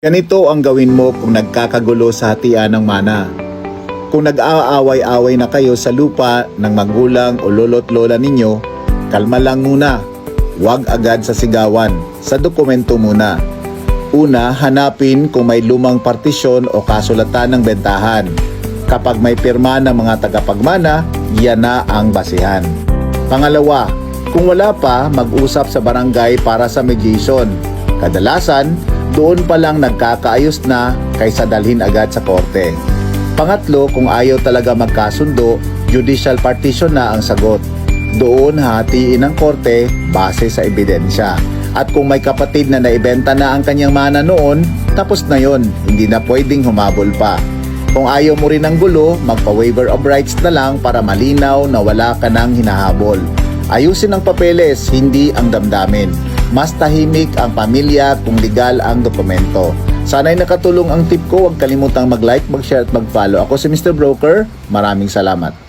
Ganito ang gawin mo kung nagkakagulo sa hatian ng mana. Kung nag-aaway-away na kayo sa lupa ng magulang o lolo't lola ninyo, kalma lang muna. Huwag agad sa sigawan, sa dokumento muna. Una, hanapin kung may lumang partisyon o kasulatan ng bentahan. Kapag may pirma ng mga tagapagmana, yan na ang basihan. Pangalawa, kung wala pa, mag-usap sa barangay para sa mediation. Kadalasan, doon pa lang nagkakaayos na kaysa dalhin agad sa korte. Pangatlo, kung ayaw talaga magkasundo, judicial partition na ang sagot. Doon hahatiin ng korte base sa ebidensya. At kung may kapatid na naibenta na ang kanyang mana noon, tapos na yon, hindi na pwedeng humabol pa. Kung ayaw mo rin ng gulo, magpa-waiver of rights na lang para malinaw na wala ka nang hinahabol. Ayusin ang papeles, hindi ang damdamin. Mas tahimik ang pamilya kung legal ang dokumento. Sana'y nakatulong ang tip ko. Huwag kalimutang mag-like, mag-share at mag-follow. Ako si Mr. Broker. Maraming salamat.